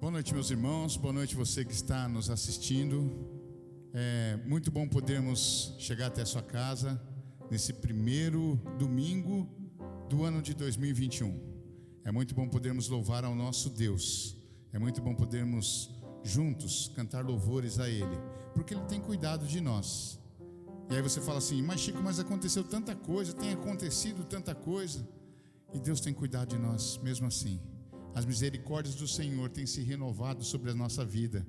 Boa noite, meus irmãos, boa noite você que está nos assistindo. É muito bom podermos chegar até a sua casa nesse primeiro domingo do ano de 2021. É muito bom podermos louvar ao nosso Deus. É muito bom podermos juntos cantar louvores a Ele, porque Ele tem cuidado de nós. E aí você fala assim: mas Chico, mas aconteceu tanta coisa, tem acontecido tanta coisa. E Deus tem cuidado de nós mesmo assim. As misericórdias do Senhor têm se renovado sobre a nossa vida,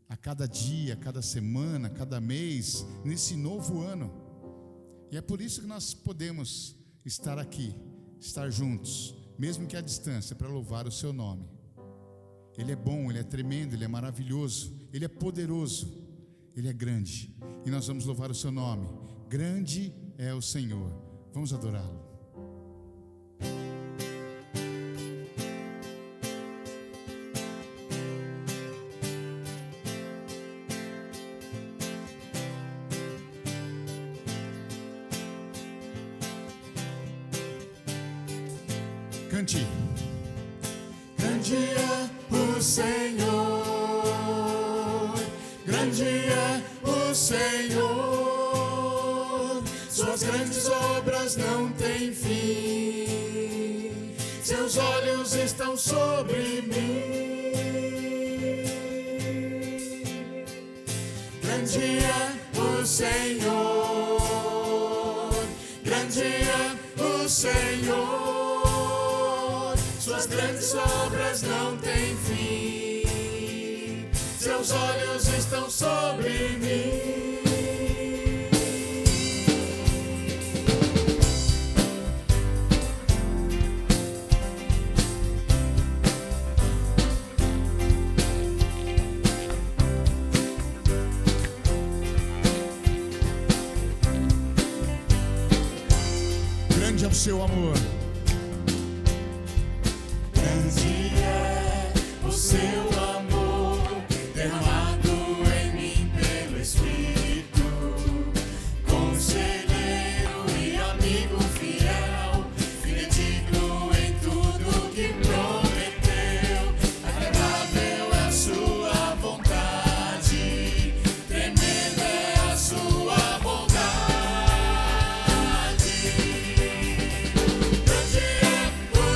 a cada dia, a cada semana, a cada mês, nesse novo ano. E é por isso que nós podemos estar aqui, estar juntos, mesmo que à distância, para louvar o seu nome. Ele é bom, Ele é tremendo, Ele é maravilhoso, Ele é poderoso, Ele é grande. E nós vamos louvar o seu nome. Grande é o Senhor. Vamos adorá-lo. Cante. Grande é o Senhor, grande é o Senhor, suas grandes obras não têm fim, seus olhos estão sobre mim. Grande é o Senhor, grande é o Senhor, suas grandes obras não têm fim, seus olhos estão sobre mim. Grande é o seu amor. O seu amor derramado em mim pelo Espírito, conselheiro e amigo fiel, fidedigno em tudo que prometeu, agradável é a sua vontade, tremenda é a sua bondade. Grande é o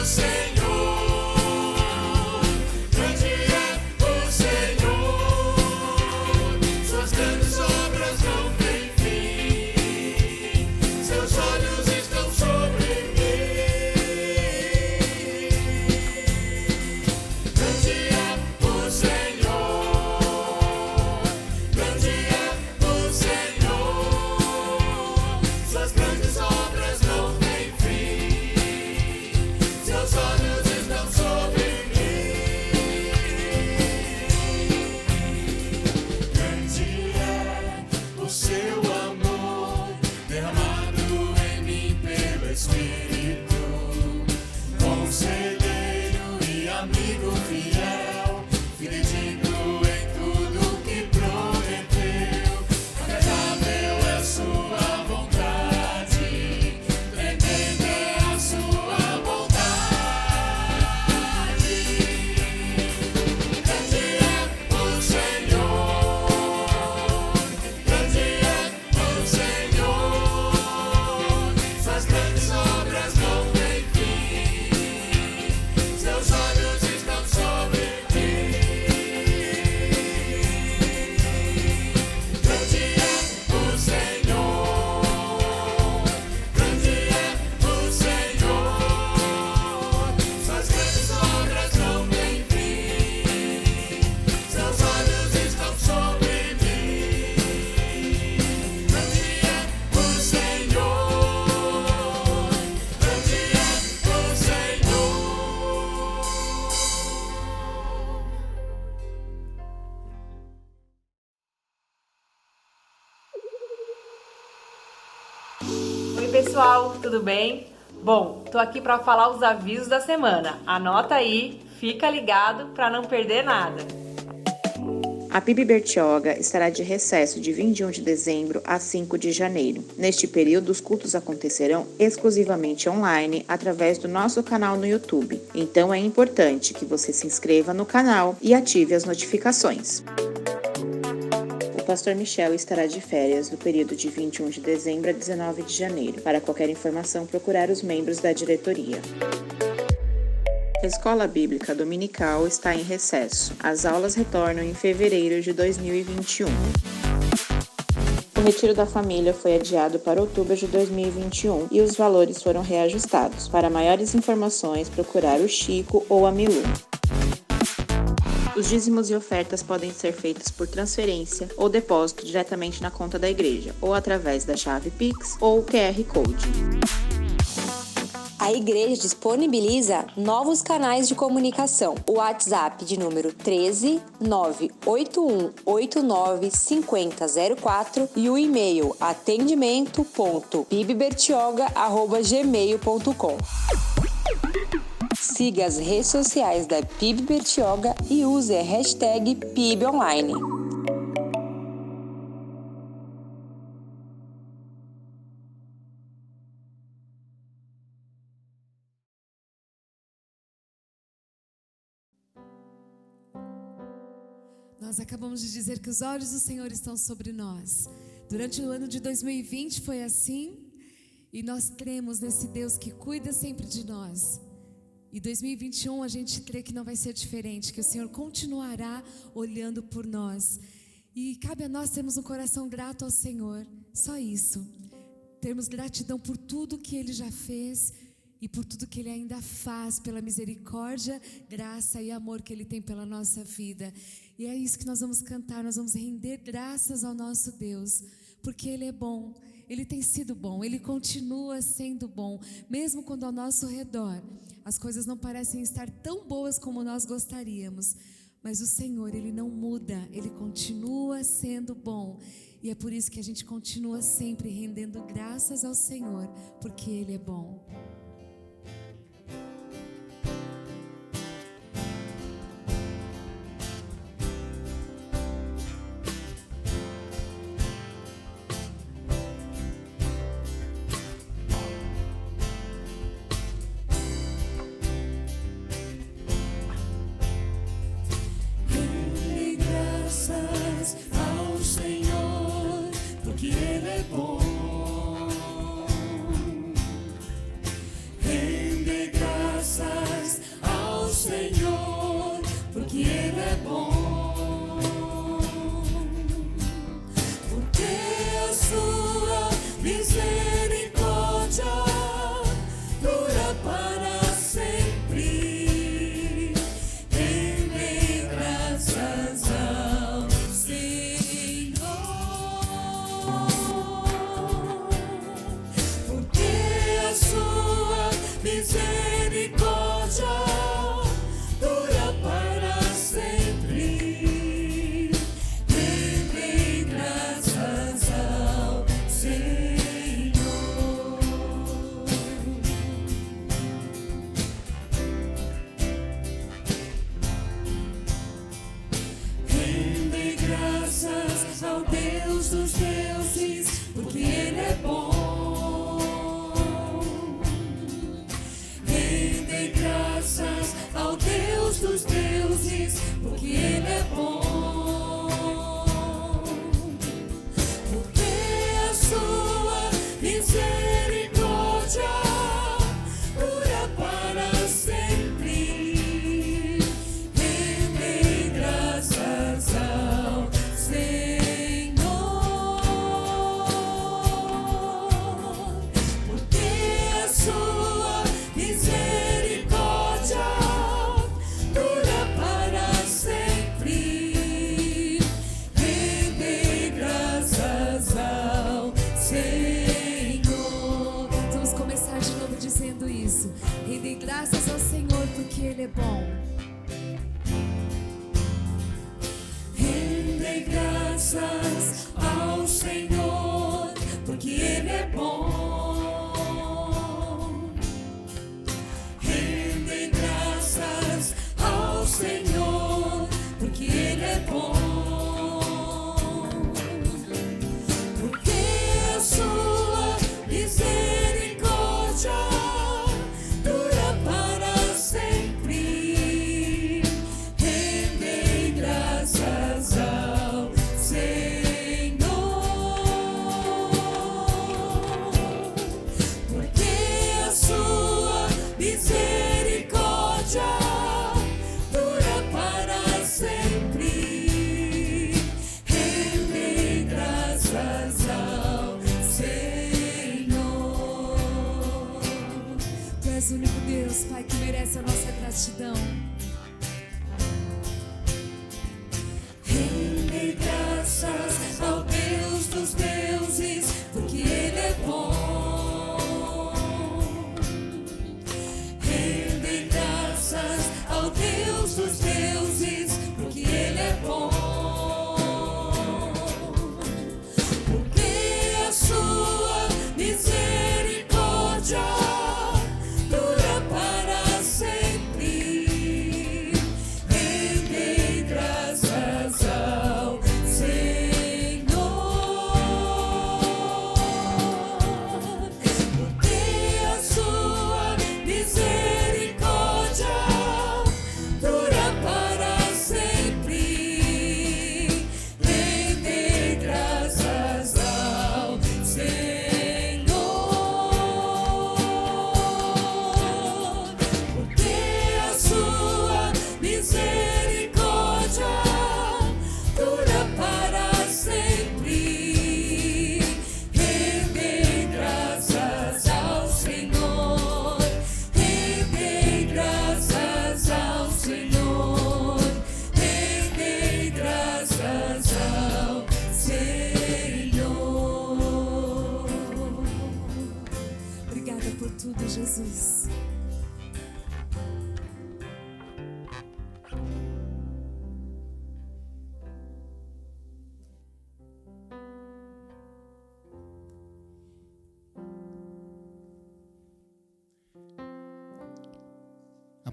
Senhor, pessoal, tudo bem? Bom, tô aqui para falar os avisos da semana. Anota aí, fica ligado para não perder nada. A PIB Bertioga estará de recesso de 21 de dezembro a 5 de janeiro. Neste período, os cultos acontecerão exclusivamente online através do nosso canal no YouTube. Então é importante que você se inscreva no canal e ative as notificações. O pastor Michel estará de férias no período de 21 de dezembro a 19 de janeiro. Para qualquer informação, procurar os membros da diretoria. A Escola Bíblica Dominical está em recesso. As aulas retornam em fevereiro de 2021. O Retiro da Família foi adiado para outubro de 2021 e os valores foram reajustados. Para maiores informações, procurar o Chico ou a Milu. Os dízimos e ofertas podem ser feitos por transferência ou depósito diretamente na conta da igreja, ou através da chave Pix ou QR Code. A igreja disponibiliza novos canais de comunicação. O WhatsApp de número 13 98189 5004 e o e-mail atendimento.pibbertioga@gmail.com. Siga as redes sociais da PIB Bertioga e use a hashtag PIBOnline. Nós acabamos de dizer que os olhos do Senhor estão sobre nós. Durante o ano de 2020 foi assim, e nós cremos nesse Deus que cuida sempre de nós. E 2021 a gente crê que não vai ser diferente, que o Senhor continuará olhando por nós. E cabe a nós termos um coração grato ao Senhor, só isso. Termos gratidão por tudo que Ele já fez e por tudo que Ele ainda faz, pela misericórdia, graça e amor que Ele tem pela nossa vida. E é isso que nós vamos cantar, nós vamos render graças ao nosso Deus, porque Ele é bom, Ele tem sido bom, Ele continua sendo bom, mesmo quando ao nosso redor as coisas não parecem estar tão boas como nós gostaríamos, mas o Senhor, Ele não muda, Ele continua sendo bom, e é por isso que a gente continua sempre rendendo graças ao Senhor, porque Ele é bom. Ao Senhor, porque Ele é bom.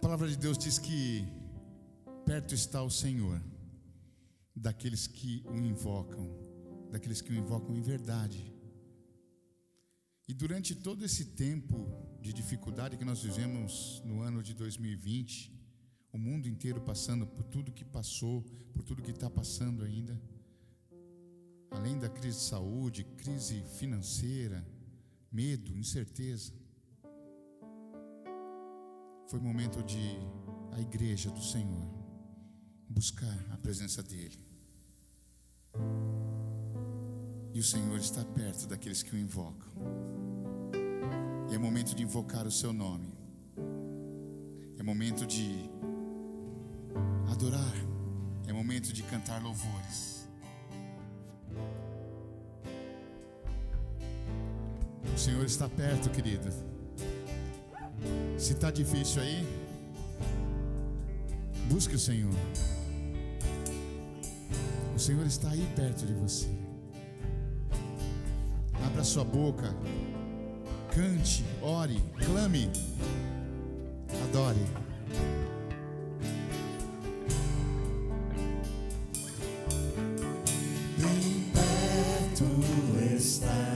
palavra de Deus diz que perto está o Senhor daqueles que o invocam em verdade. E durante todo esse tempo de dificuldade que nós vivemos no ano de 2020, o mundo inteiro passando por tudo que passou, por tudo que está passando ainda, além da crise de saúde, crise financeira, medo, incerteza, foi momento de a igreja do Senhor buscar a presença dEle. E o Senhor está perto daqueles que o invocam. E é momento de invocar o seu nome. É momento de adorar. É momento de cantar louvores. O Senhor está perto, querido. Se está difícil aí, busque o Senhor. O Senhor está aí perto de você. Abra sua boca, cante, ore, clame, adore. Bem perto está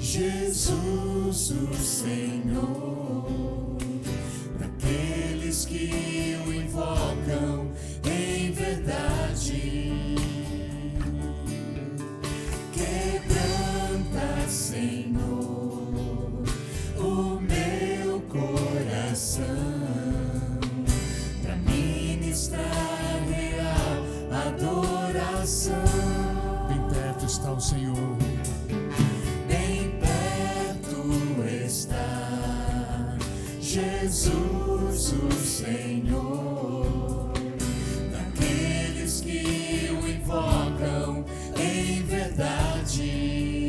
Jesus, o Senhor, daqueles que o invocam em verdade. Quebranta, Senhor, o meu coração, pra ministrar real adoração. Bem perto está o Senhor. Bem perto está Jesus, o Senhor, daqueles que o invocam em verdade.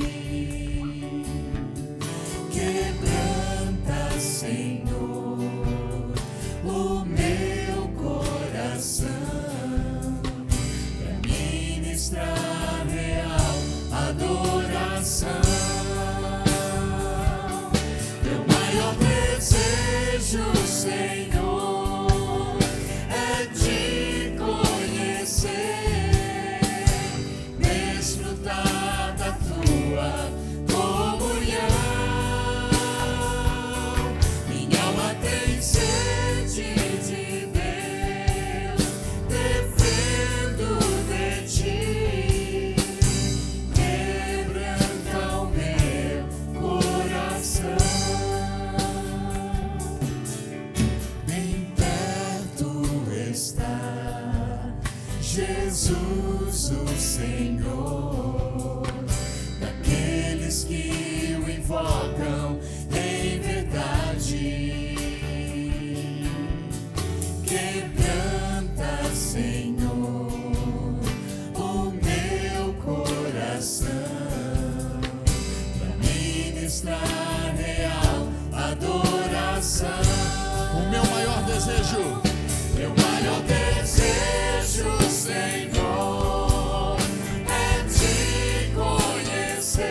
Quebranta, Senhor, o meu coração, pra ministrar real adoração. Meu maior desejo, Senhor, é te conhecer, desfrutar da tua comunhão. Minha alma tem sede de Deus, defendo de ti. Quebranta o meu coração. Bem perto está Jesus, o Senhor, daqueles que o invocam em verdade. Quebranta, Senhor, o meu coração, pra ministrar real adoração. O meu maior desejo, Meu maior desejo, Senhor, é te conhecer,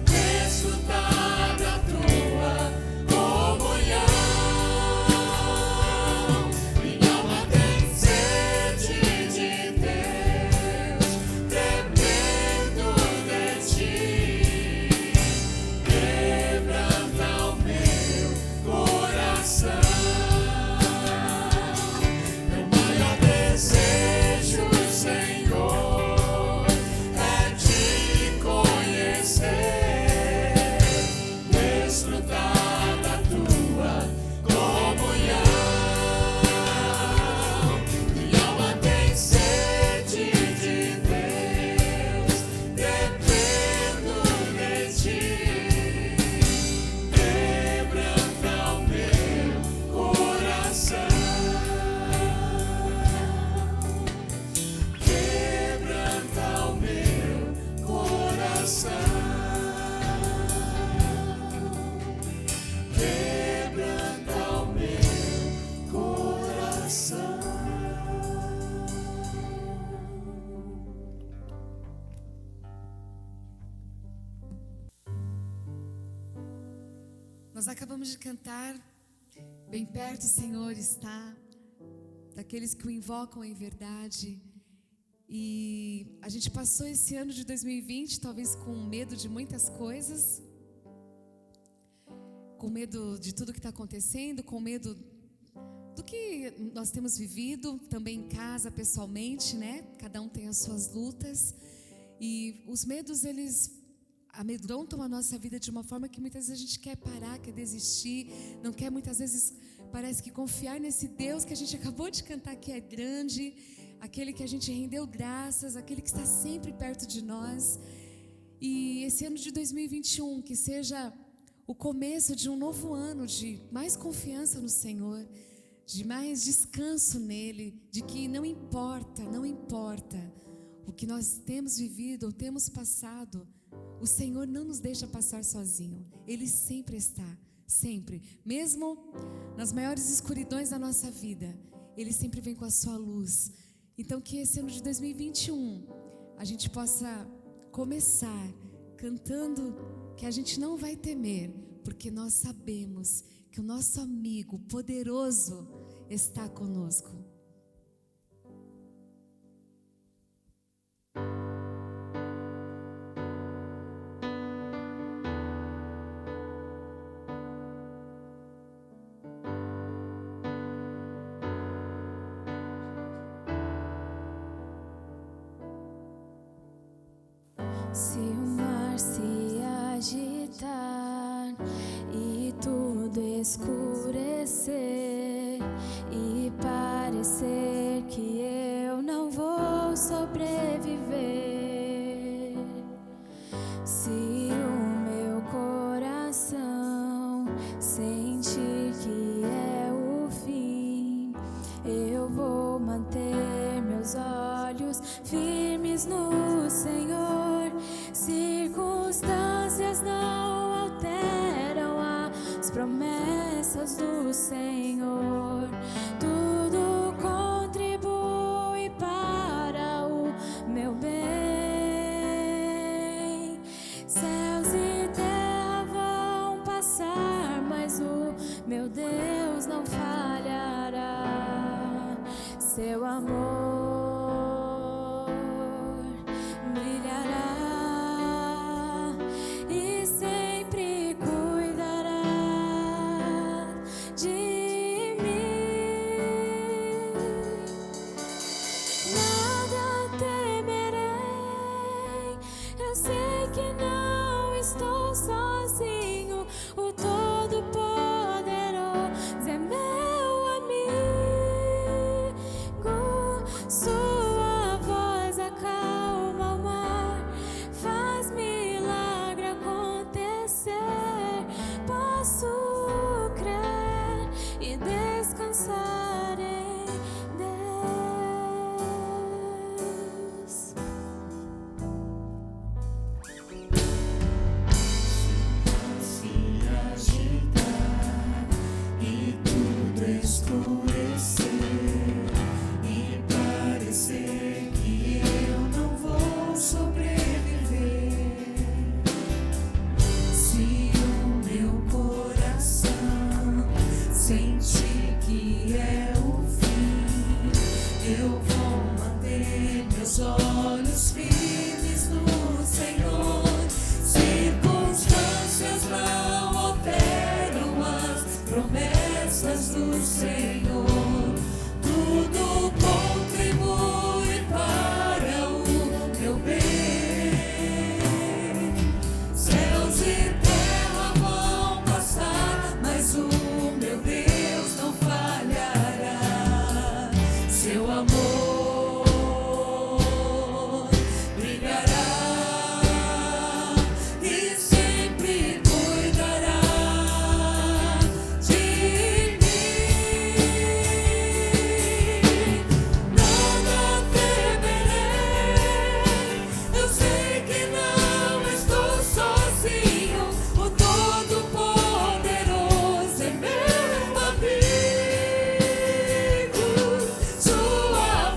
desfrutar da tua comunhão. Minha alma tem sede de Deus, dependo de ti. Quebranta o meu coração. Meu maior desejo, Senhor, é te conhecer, desfrutar da tua comunhão. Minha alma tem sede de Deus, dependo de ti. Quebranta o meu coração. Quebranta o meu coração. Quebranta o meu coração. Nós acabamos de cantar Bem perto o Senhor está daqueles que o invocam em verdade. E a gente passou esse ano de 2020 talvez com medo de muitas coisas, com medo de tudo que está acontecendo, com medo do que nós temos vivido, também em casa, pessoalmente, né? Cada um tem as suas lutas. E os medos, eles amedrontam a nossa vida de uma forma que muitas vezes a gente quer parar, quer desistir, não quer muitas vezes, parece que confiar nesse Deus que a gente acabou de cantar que é grande, aquele que a gente rendeu graças, aquele que está sempre perto de nós. E esse ano de 2021, que seja o começo de um novo ano de mais confiança no Senhor, de mais descanso nele, de que não importa o que nós temos vivido ou temos passado, o Senhor não nos deixa passar sozinho. Ele sempre está, sempre, mesmo nas maiores escuridões da nossa vida, Ele sempre vem com a sua luz. Então que esse ano de 2021 a gente possa começar cantando que a gente não vai temer, porque nós sabemos que o nosso amigo poderoso está conosco. Se o mar se agitar e tudo escurecer e parecer que eu não vou sobreviver, se o meu coração sentir que é o fim, eu vou manter meus olhos firmes no Senhor. Circunstâncias não alteram as promessas do Senhor. Tudo contribui para o meu bem. Céus e terra vão passar, mas o meu Deus não falhará. Seu amor sozinho, o Todo-Poderoso é meu amigo. Sua voz acalma o mar, faz milagre acontecer. Posso crer e descansar em Deus. Olhos firmes no Senhor. Circunstâncias não alteram as promessas do Senhor. Tudo contribui para o meu bem. Céus e terra vão passar, mas o meu Deus não falhará. Seu amor sua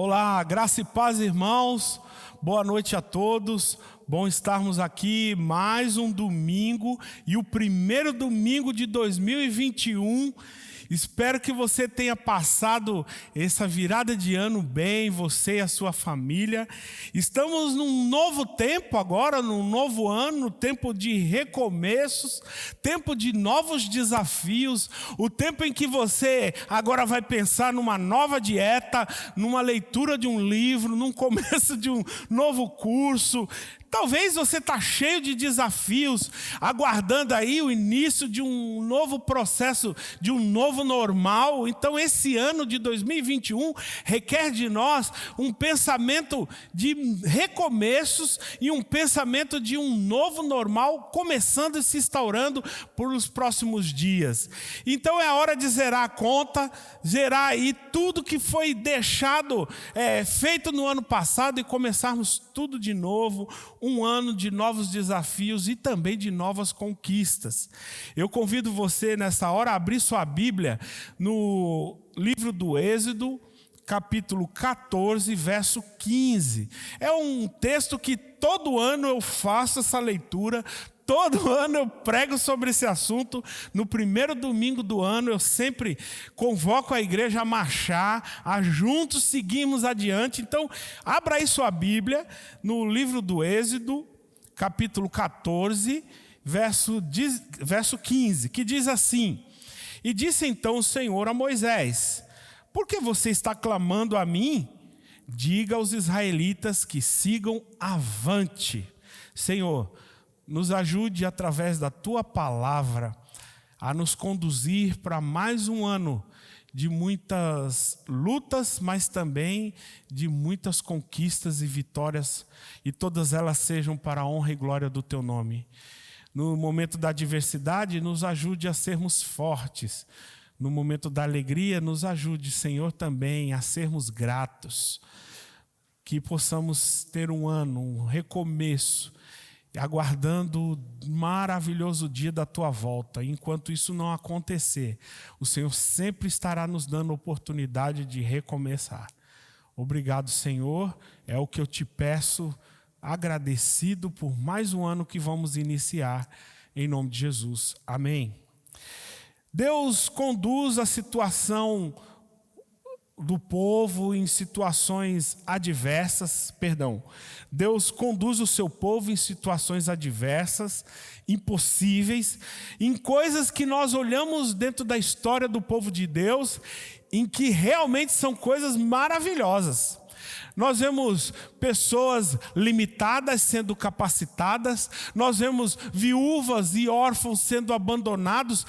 Olá, graça e paz, irmãos. Boa noite a todos. Bom estarmos aqui mais um domingo e o primeiro domingo de 2021. Espero que você tenha passado essa virada de ano bem, você e a sua família. Estamos num novo tempo agora, num novo ano, tempo de recomeços, tempo de novos desafios, o tempo em que você agora vai pensar numa nova dieta, numa leitura de um livro, num começo de um novo curso. Talvez você está cheio de desafios, aguardando aí o início de um novo processo, de um novo normal. Então esse ano de 2021 requer de nós um pensamento de recomeços e um pensamento de um novo normal começando e se instaurando por os próximos dias. Então é a hora de zerar a conta, zerar aí tudo que foi deixado, feito no ano passado e começarmos tudo de novo, um ano de novos desafios e também de novas conquistas. Eu convido você nessa hora a abrir sua Bíblia no livro do Êxodo, capítulo 14, verso 15. É um texto que todo ano eu faço essa leitura. Todo ano eu prego sobre esse assunto. No primeiro domingo do ano eu sempre convoco a igreja a marchar, a juntos seguirmos adiante. Então, abra aí sua Bíblia no livro do Êxodo, capítulo 14, verso 15, que diz assim: E disse então o Senhor a Moisés: Por que você está clamando a mim? Diga aos israelitas que sigam avante. Senhor, nos ajude através da Tua palavra a nos conduzir para mais um ano de muitas lutas, mas também de muitas conquistas e vitórias, e todas elas sejam para a honra e glória do Teu nome. No momento da adversidade, nos ajude a sermos fortes. No momento da alegria, nos ajude, Senhor, também a sermos gratos. Que possamos ter um ano, um recomeço, aguardando o maravilhoso dia da Tua volta. Enquanto isso não acontecer, o Senhor sempre estará nos dando a oportunidade de recomeçar. Obrigado, Senhor, é o que eu te peço, agradecido por mais um ano que vamos iniciar, em nome de Jesus. Amém. Deus conduz a situação do povo em situações adversas, Deus conduz o seu povo em situações adversas, impossíveis, em coisas que nós olhamos dentro da história do povo de Deus, em que realmente são coisas maravilhosas. Nós vemos pessoas limitadas sendo capacitadas, nós vemos viúvas e órfãos sendo abandonados,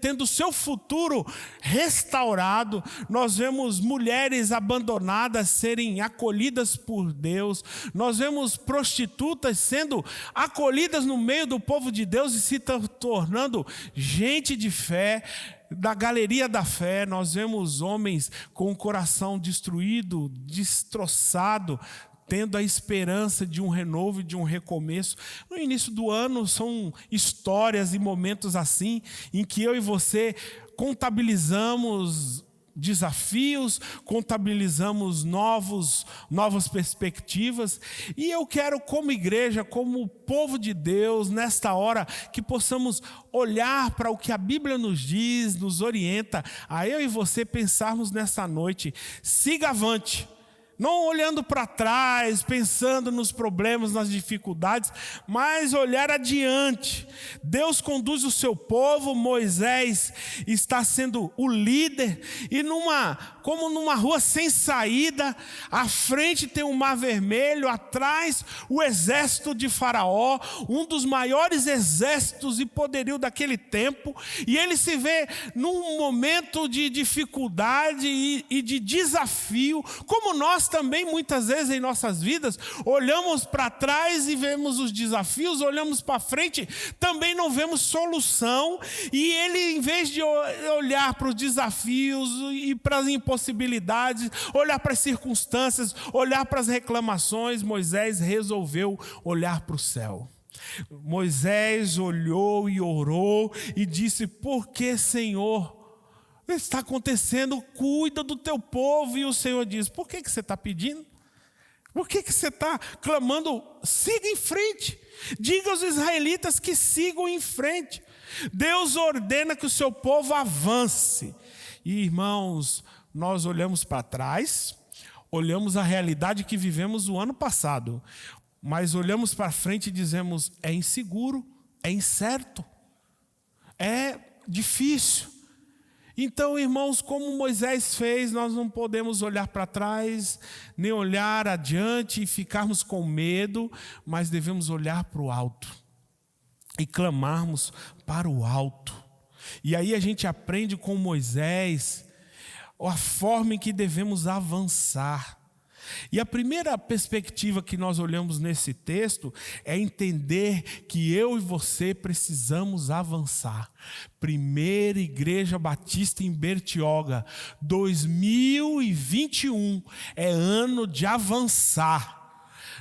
tendo seu futuro restaurado, nós vemos mulheres abandonadas serem acolhidas por Deus, nós vemos prostitutas sendo acolhidas no meio do povo de Deus e se tornando gente de fé. Da galeria da fé, nós vemos homens com o coração destruído, destroçado, tendo a esperança de um renovo e de um recomeço. No início do ano são histórias e momentos assim, em que eu e você contabilizamos desafios, contabilizamos novas perspectivas, e eu quero, como igreja, como povo de Deus, nesta hora, que possamos olhar para o que a Bíblia nos diz, nos orienta, a eu e você pensarmos nesta noite: siga avante. Não olhando para trás, pensando nos problemas, nas dificuldades, mas olhar adiante. Deus conduz o seu povo, Moisés está sendo o líder, e como numa rua sem saída, à frente tem o Mar Vermelho, atrás o exército de Faraó, um dos maiores exércitos e poderio daquele tempo, e ele se vê num momento de dificuldade e de desafio, como nós também muitas vezes em nossas vidas olhamos para trás e vemos os desafios, olhamos para frente, também não vemos solução, e ele, em vez de olhar para os desafios e para as impossibilidades, olhar para as circunstâncias, olhar para as reclamações, Moisés resolveu olhar para o céu. Moisés olhou e orou e disse: por que, Senhor, está acontecendo, cuida do teu povo. E o Senhor diz: por que você está pedindo? Por que você está clamando? Siga em frente. Diga aos israelitas que sigam em frente. Deus ordena que o seu povo avance. E irmãos, nós olhamos para trás, olhamos a realidade que vivemos o ano passado, mas olhamos para frente e dizemos: é inseguro, é incerto, é difícil. Então, irmãos, como Moisés fez, nós não podemos olhar para trás, nem olhar adiante e ficarmos com medo, mas devemos olhar para o alto e clamarmos para o alto. E aí a gente aprende com Moisés a forma em que devemos avançar. E a primeira perspectiva que nós olhamos nesse texto é entender que eu e você precisamos avançar. Primeira Igreja Batista em Bertioga, 2021 é ano de avançar.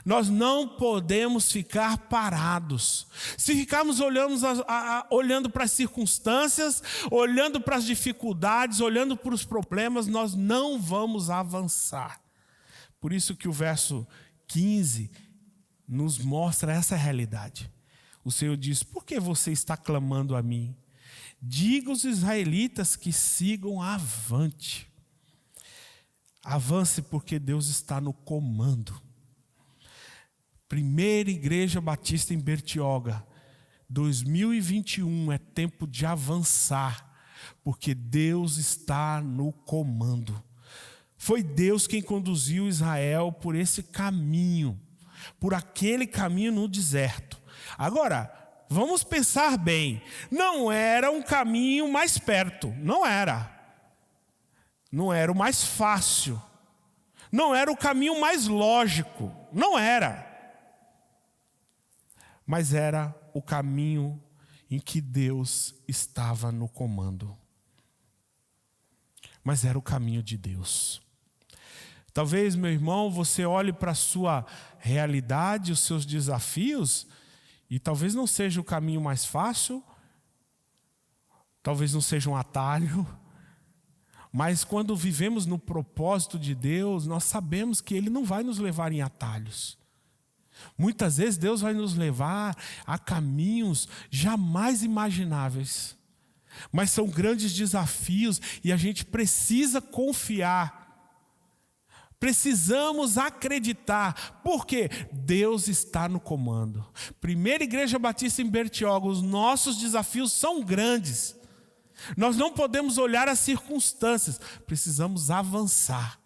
Nós não podemos ficar parados. Se ficarmos olhando para as circunstâncias, olhando para as dificuldades, olhando para os problemas, nós não vamos avançar. Por isso que o verso 15 nos mostra essa realidade. O Senhor diz: por que você está clamando a mim? Diga aos israelitas que sigam avante. Avance, porque Deus está no comando. Primeira Igreja Batista em Bertioga, 2021 é tempo de avançar, porque Deus está no comando. Foi Deus quem conduziu Israel por esse caminho, por aquele caminho no deserto. Agora, vamos pensar bem, não era um caminho mais perto, não era o mais fácil, não era o caminho mais lógico, não era. Mas era o caminho em que Deus estava no comando. Mas era o caminho de Deus. Talvez, meu irmão, você olhe para a sua realidade, os seus desafios, e talvez não seja o caminho mais fácil, talvez não seja um atalho, mas quando vivemos no propósito de Deus, nós sabemos que Ele não vai nos levar em atalhos. Muitas vezes Deus vai nos levar a caminhos jamais imagináveis, mas são grandes desafios e a gente precisa confiar. Precisamos acreditar, porque Deus está no comando. Primeira Igreja Batista em Bertioga, os nossos desafios são grandes. Nós não podemos olhar as circunstâncias, precisamos avançar.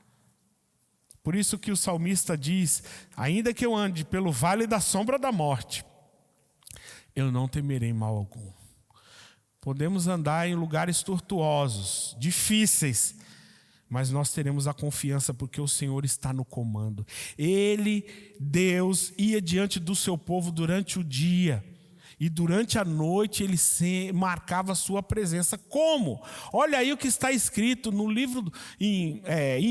Por isso que o salmista diz: ainda que eu ande pelo vale da sombra da morte, eu não temerei mal algum. Podemos andar em lugares tortuosos, difíceis, mas nós teremos a confiança porque o Senhor está no comando. Ele, Deus, ia diante do seu povo durante o dia. E durante a noite Ele marcava a sua presença. Como? Olha aí o que está escrito no livro, em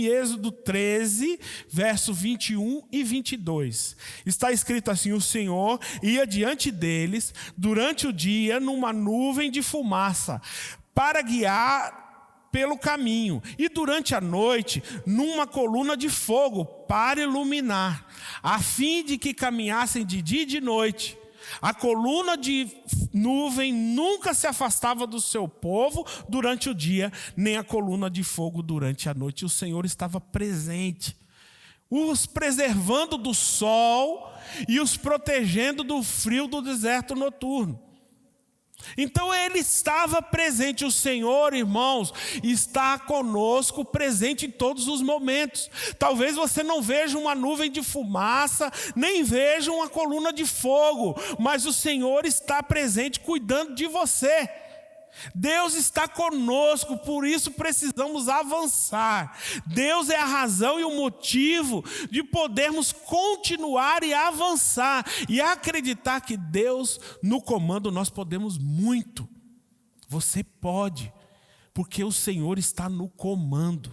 Êxodo 13, verso 21 e 22. Está escrito assim: o Senhor ia diante deles durante o dia numa nuvem de fumaça, para guiar pelo caminho, e durante a noite numa coluna de fogo para iluminar, a fim de que caminhassem de dia e de noite. A coluna de nuvem nunca se afastava do seu povo durante o dia, nem a coluna de fogo durante a noite. O Senhor estava presente, os preservando do sol e os protegendo do frio do deserto noturno. Então Ele estava presente. O Senhor, irmãos, está conosco, presente em todos os momentos. Talvez você não veja uma nuvem de fumaça, nem veja uma coluna de fogo, mas o Senhor está presente, cuidando de você. Deus está conosco, por isso precisamos avançar. Deus é a razão e o motivo de podermos continuar e avançar, e acreditar que Deus no comando. Nós podemos muito. Você pode, porque o Senhor está no comando.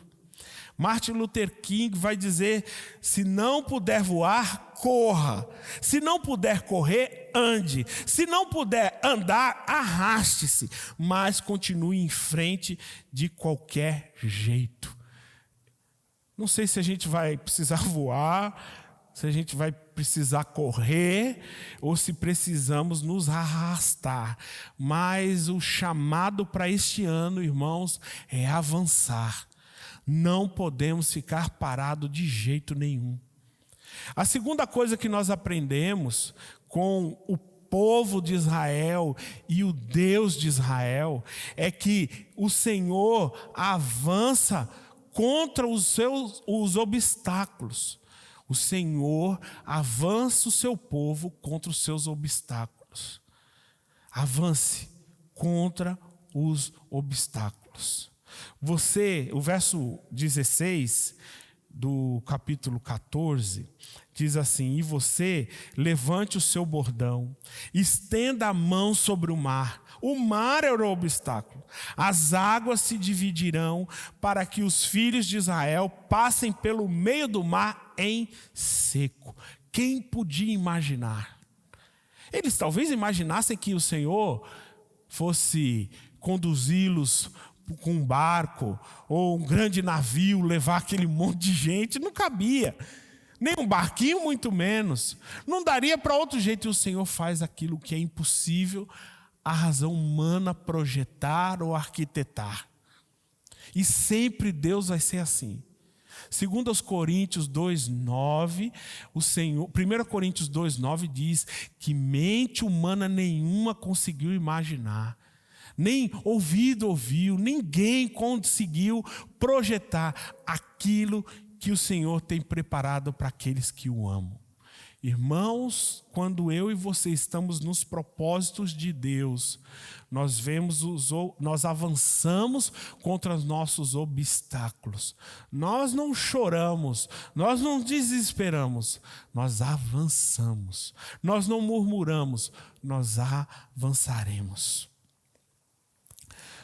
Martin Luther King vai dizer: se não puder voar, corra. Se não puder correr, ande. Se não puder andar, arraste-se. Mas continue em frente de qualquer jeito. Não sei se a gente vai precisar voar, se a gente vai precisar correr, ou se precisamos nos arrastar. Mas o chamado para este ano, irmãos, é avançar. Não podemos ficar parados de jeito nenhum. A segunda coisa que nós aprendemos com o povo de Israel e o Deus de Israel é que o Senhor avança contra os obstáculos. O Senhor avança o seu povo contra os seus obstáculos. Avance contra os obstáculos. O verso 16 do capítulo 14 diz assim: e você levante o seu bordão, estenda a mão sobre o mar. O mar era o obstáculo. As águas se dividirão para que os filhos de Israel passem pelo meio do mar em seco. Quem podia imaginar? Eles talvez imaginassem que o Senhor fosse conduzi-los com um barco ou um grande navio, levar aquele monte de gente. Não cabia. Nem um barquinho, muito menos. Não daria para outro jeito. E o Senhor faz aquilo que é impossível a razão humana projetar ou arquitetar. E sempre Deus vai ser assim. Segundo aos Coríntios 2:9, 1 Coríntios 2:9 diz que mente humana nenhuma conseguiu imaginar, nem ouvido ouviu, ninguém conseguiu projetar aquilo que o Senhor tem preparado para aqueles que o amam. Irmãos, quando eu e você estamos nos propósitos de Deus, nós avançamos contra os nossos obstáculos. Nós não choramos, nós não desesperamos, nós avançamos. Nós não murmuramos, nós avançaremos.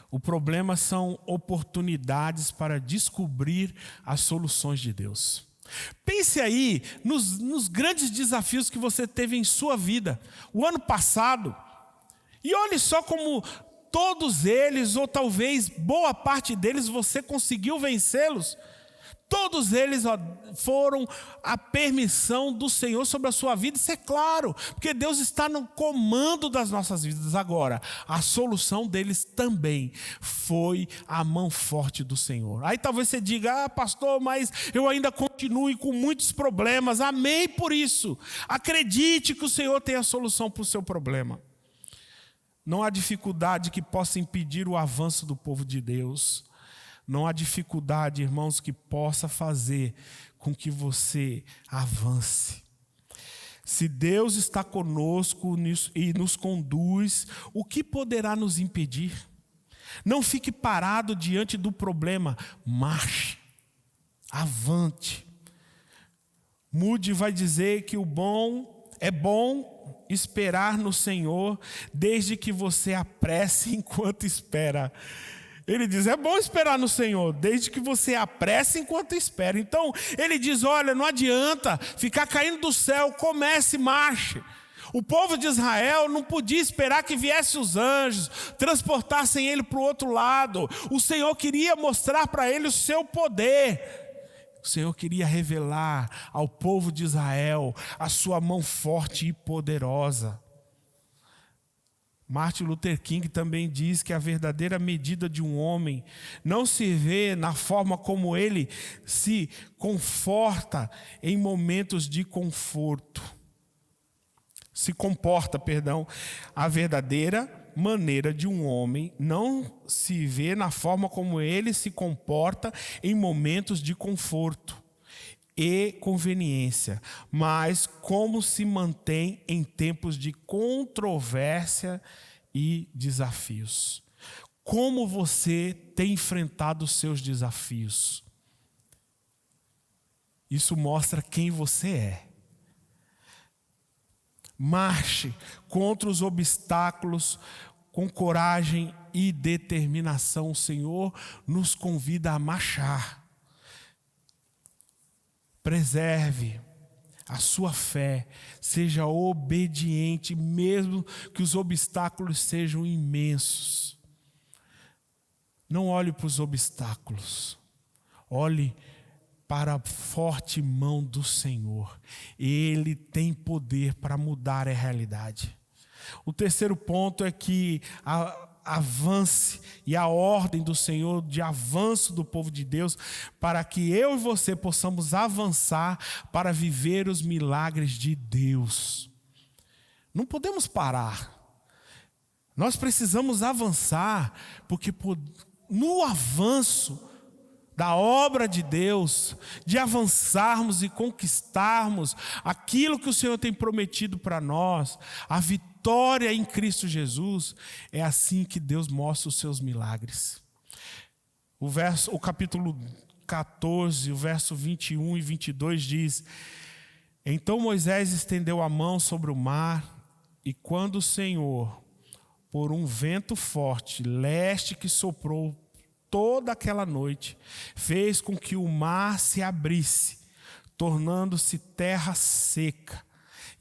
O problema são oportunidades para descobrir as soluções de Deus. Pense aí nos grandes desafios que você teve em sua vida, o ano passado, e olhe só como todos eles, ou talvez boa parte deles, você conseguiu vencê-los. Todos eles foram a permissão do Senhor sobre a sua vida, isso é claro, porque Deus está no comando das nossas vidas. Agora, a solução deles também foi a mão forte do Senhor. Aí talvez você diga: pastor, mas eu ainda continuo com muitos problemas. Amém por isso. Acredite que o Senhor tem a solução para o seu problema. Não há dificuldade que possa impedir o avanço do povo de Deus. Não há dificuldade, irmãos, que possa fazer com que você avance. Se Deus está conosco e nos conduz, o que poderá nos impedir? Não fique parado diante do problema, marche, avante. Moody vai dizer que é bom esperar no Senhor, desde que você apresse enquanto espera. Ele diz: é bom esperar no Senhor, desde que você apresse enquanto espera. Então, ele diz: olha, não adianta ficar caindo do céu, comece, marche. O povo de Israel não podia esperar que viessem os anjos, transportassem ele para o outro lado. O Senhor queria mostrar para ele o seu poder. O Senhor queria revelar ao povo de Israel a sua mão forte e poderosa. Martin Luther King também diz que a verdadeira medida de um homem não se vê na forma como ele se comporta em momentos de conforto. A verdadeira maneira de um homem não se vê na forma como ele se comporta em momentos de conforto e conveniência, mas como se mantém em tempos de controvérsia e desafios. Como você tem enfrentado os seus desafios? Isso mostra quem você é. Marche contra os obstáculos com coragem e determinação. O Senhor nos convida a marchar. Preserve a sua fé, seja obediente, mesmo que os obstáculos sejam imensos. Não olhe para os obstáculos, olhe para a forte mão do Senhor. Ele tem poder para mudar a realidade. O terceiro ponto é que avance, e a ordem do Senhor de avanço do povo de Deus, para que eu e você possamos avançar para viver os milagres de Deus. Não podemos parar. Nós precisamos avançar, porque no avanço da obra de Deus, de avançarmos e conquistarmos aquilo que o Senhor tem prometido para nós, a vitória em Cristo Jesus, é assim que Deus mostra os seus milagres. O capítulo 14, o verso 21 e 22 diz: Então Moisés estendeu a mão sobre o mar, e quando o Senhor, por um vento forte, leste que soprou toda aquela noite, fez com que o mar se abrisse, tornando-se terra seca,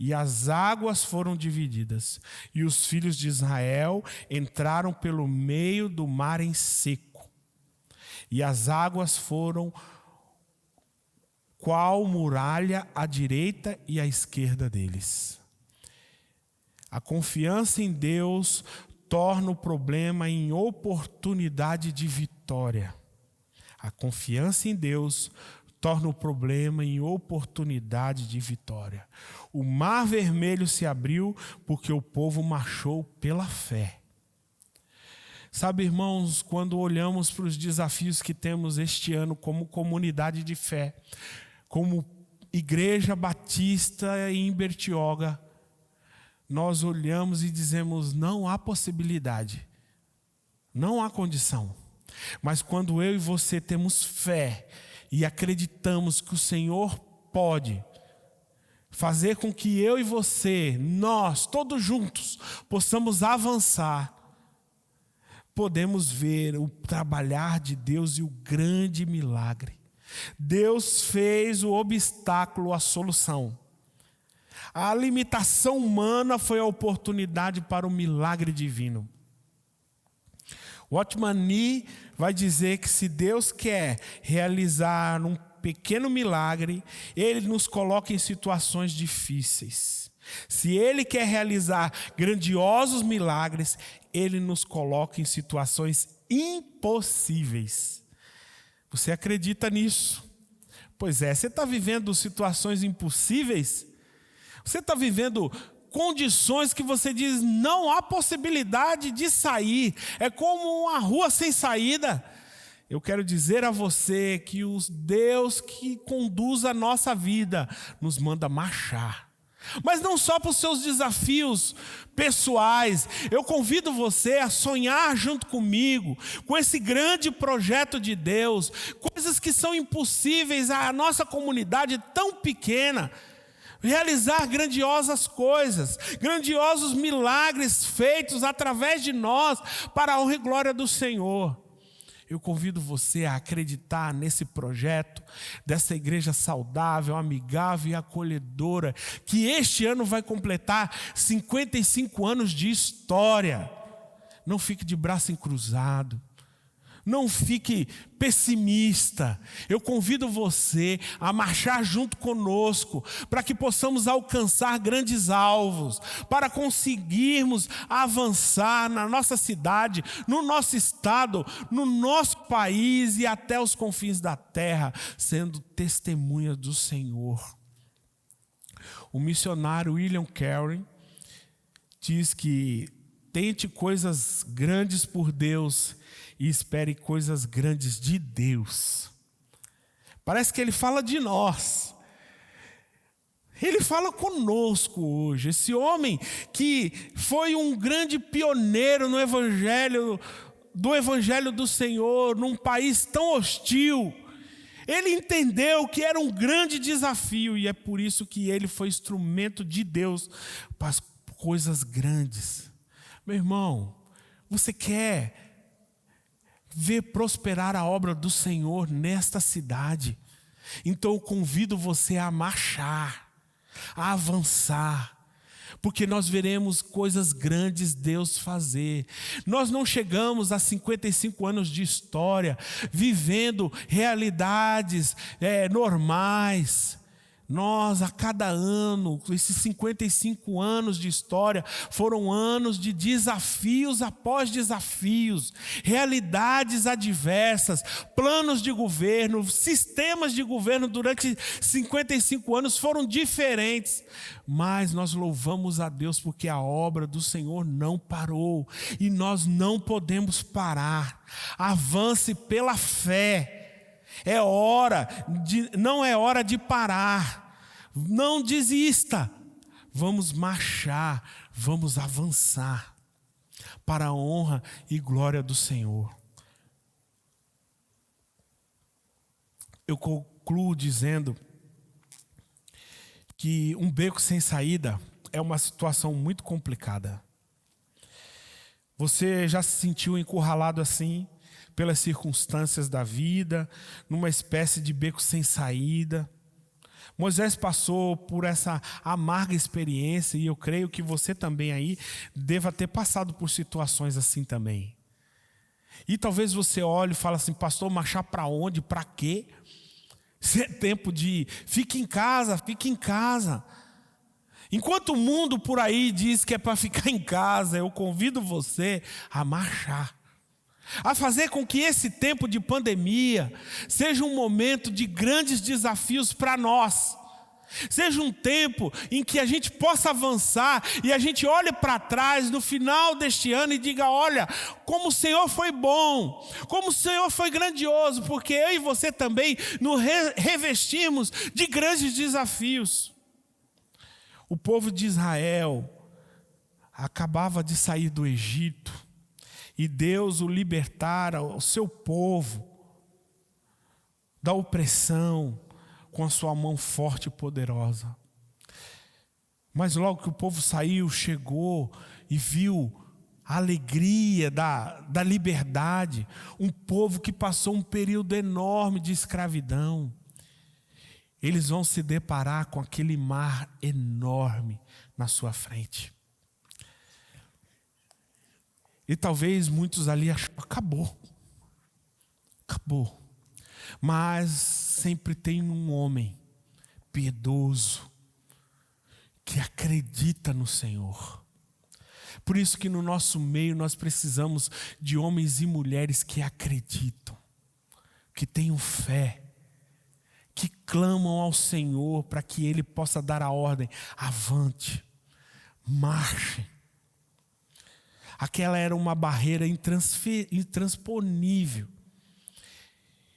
e as águas foram divididas, e os filhos de Israel entraram pelo meio do mar em seco, e as águas foram qual muralha à direita e à esquerda deles. A confiança em Deus torna o problema em oportunidade de vitória. A confiança em Deus torna o problema em oportunidade de vitória. O mar vermelho se abriu porque o povo marchou pela fé. Sabe, irmãos, quando olhamos para os desafios que temos este ano como comunidade de fé, como Igreja Batista em Bertioga, nós olhamos e dizemos: não há possibilidade, não há condição. Mas quando eu e você temos fé e acreditamos que o Senhor pode fazer com que eu e você, nós, todos juntos, possamos avançar, podemos ver o trabalhar de Deus e o grande milagre. Deus fez o obstáculo a solução. A limitação humana foi a oportunidade para o milagre divino. Watchman Nee vai dizer que se Deus quer realizar um pequeno milagre, Ele nos coloca em situações difíceis. Se Ele quer realizar grandiosos milagres, Ele nos coloca em situações impossíveis. Você acredita nisso? Pois é, você está vivendo situações impossíveis? Você está vivendo condições que você diz: não há possibilidade de sair, é como uma rua sem saída. Eu quero dizer a você que o Deus que conduz a nossa vida nos manda marchar. Mas não só para os seus desafios pessoais. Eu convido você a sonhar junto comigo com esse grande projeto de Deus, coisas que são impossíveis à nossa comunidade tão pequena. Realizar grandiosas coisas, grandiosos milagres feitos através de nós para a honra e glória do Senhor. Eu convido você a acreditar nesse projeto, dessa igreja saudável, amigável e acolhedora, que este ano vai completar 55 anos de história. Não fique de braço encruzado. Não fique pessimista. Eu convido você a marchar junto conosco para que possamos alcançar grandes alvos, para conseguirmos avançar na nossa cidade, no nosso estado, no nosso país e até os confins da terra, sendo testemunhas do Senhor. O missionário William Carey diz que tente coisas grandes por Deus e espere coisas grandes de Deus. Parece que ele fala de nós. Ele fala conosco hoje. Esse homem que foi um grande pioneiro no evangelho do Senhor, num país tão hostil. Ele entendeu que era um grande desafio e é por isso que ele foi instrumento de Deus para as coisas grandes. Meu irmão, você quer ver prosperar a obra do Senhor nesta cidade? Então eu convido você a marchar, a avançar, porque nós veremos coisas grandes Deus fazer. Nós não chegamos a 55 anos de história vivendo realidades normais. Nós, a cada ano, esses 55 anos de história, foram anos de desafios após desafios, realidades adversas, planos de governo, sistemas de governo durante 55 anos foram diferentes. Mas nós louvamos a Deus porque a obra do Senhor não parou e nós não podemos parar. Avance pela fé. Não é hora de parar. Não desista. Vamos marchar, vamos avançar para a honra e glória do Senhor. Eu concluo dizendo que um beco sem saída é uma situação muito complicada. Você já se sentiu encurralado assim pelas circunstâncias da vida, numa espécie de beco sem saída? Moisés passou por essa amarga experiência e eu creio que você também aí deva ter passado por situações assim também. E talvez você olhe e fale assim: pastor, marchar para onde? Para quê? Se é tempo de fique em casa, fique em casa. Enquanto o mundo por aí diz que é para ficar em casa, eu convido você a marchar, a fazer com que esse tempo de pandemia seja um momento de grandes desafios para nós. Seja um tempo em que a gente possa avançar e a gente olhe para trás no final deste ano e diga: olha, como o Senhor foi bom, como o Senhor foi grandioso, porque eu e você também nos revestimos de grandes desafios. O povo de Israel acabava de sair do Egito e Deus o libertara, o seu povo, da opressão com a sua mão forte e poderosa. Mas logo que o povo saiu, chegou e viu a alegria da liberdade, um povo que passou um período enorme de escravidão, eles vão se deparar com aquele mar enorme na sua frente. E talvez muitos ali acham: acabou. Mas sempre tem um homem piedoso que acredita no Senhor. Por isso que no nosso meio nós precisamos de homens e mulheres que acreditam, que tenham fé, que clamam ao Senhor para que Ele possa dar a ordem: avante, marche. Aquela era uma barreira intransponível.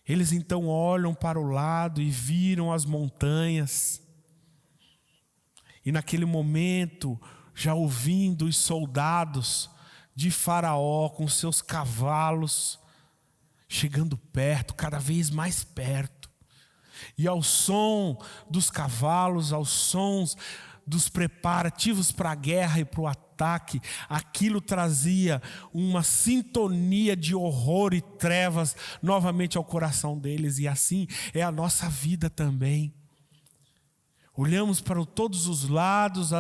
Eles então olham para o lado e viram as montanhas. E naquele momento, já ouvindo os soldados de Faraó com seus cavalos chegando perto, cada vez mais perto. E ao som dos cavalos, aos sons dos preparativos para a guerra e para o ataque, aquilo trazia uma sintonia de horror e trevas novamente ao coração deles. E assim é a nossa vida também. Olhamos para todos os lados,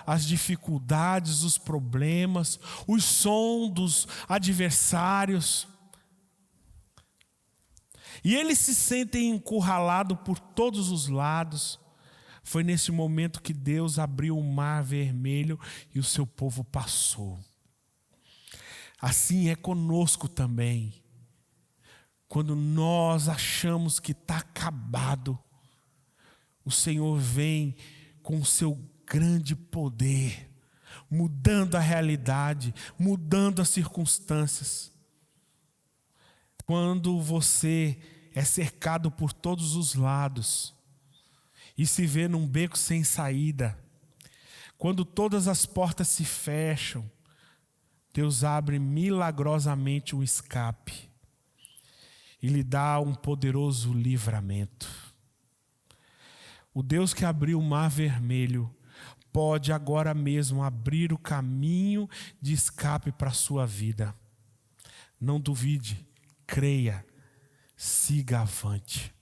as dificuldades, os problemas, os sons dos adversários. E eles se sentem encurralados por todos os lados. Foi nesse momento que Deus abriu o mar vermelho e o seu povo passou. Assim é conosco também. Quando nós achamos que está acabado, o Senhor vem com o seu grande poder, mudando a realidade, mudando as circunstâncias. Quando você é cercado por todos os lados e se vê num beco sem saída, quando todas as portas se fecham, Deus abre milagrosamente um escape e lhe dá um poderoso livramento. O Deus que abriu o mar vermelho pode agora mesmo abrir o caminho de escape para a sua vida. Não duvide, creia, siga avante.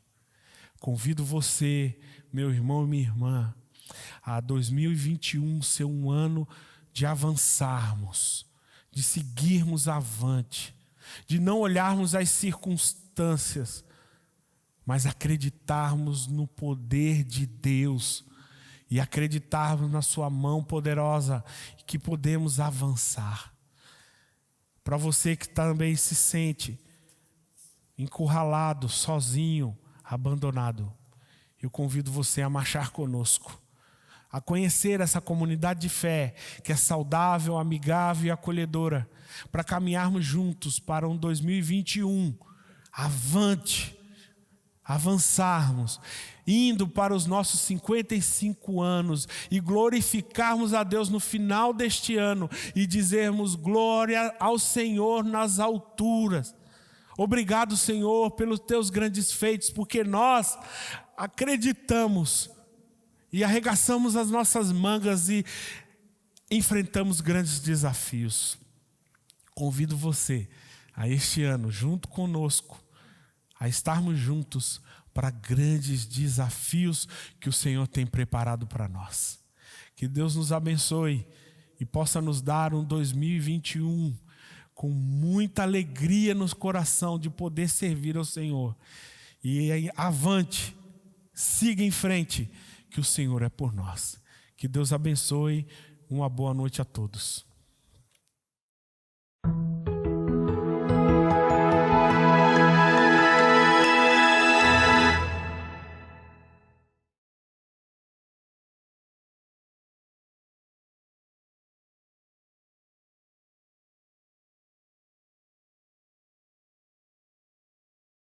Convido você, meu irmão e minha irmã, a 2021 ser um ano de avançarmos, de seguirmos avante, de não olharmos as circunstâncias, mas acreditarmos no poder de Deus e acreditarmos na sua mão poderosa e que podemos avançar. Para você que também se sente encurralado, sozinho, abandonado, eu convido você a marchar conosco, a conhecer essa comunidade de fé que é saudável, amigável e acolhedora, para caminharmos juntos para um 2021 avante, avançarmos, indo para os nossos 55 anos e glorificarmos a Deus no final deste ano e dizermos glória ao Senhor nas alturas. Obrigado, Senhor, pelos teus grandes feitos, porque nós acreditamos e arregaçamos as nossas mangas e enfrentamos grandes desafios. Convido você a este ano, junto conosco, a estarmos juntos para grandes desafios que o Senhor tem preparado para nós. Que Deus nos abençoe e possa nos dar um 2021 com muita alegria no coração de poder servir ao Senhor. E avante, siga em frente, que o Senhor é por nós. Que Deus abençoe, uma boa noite a todos.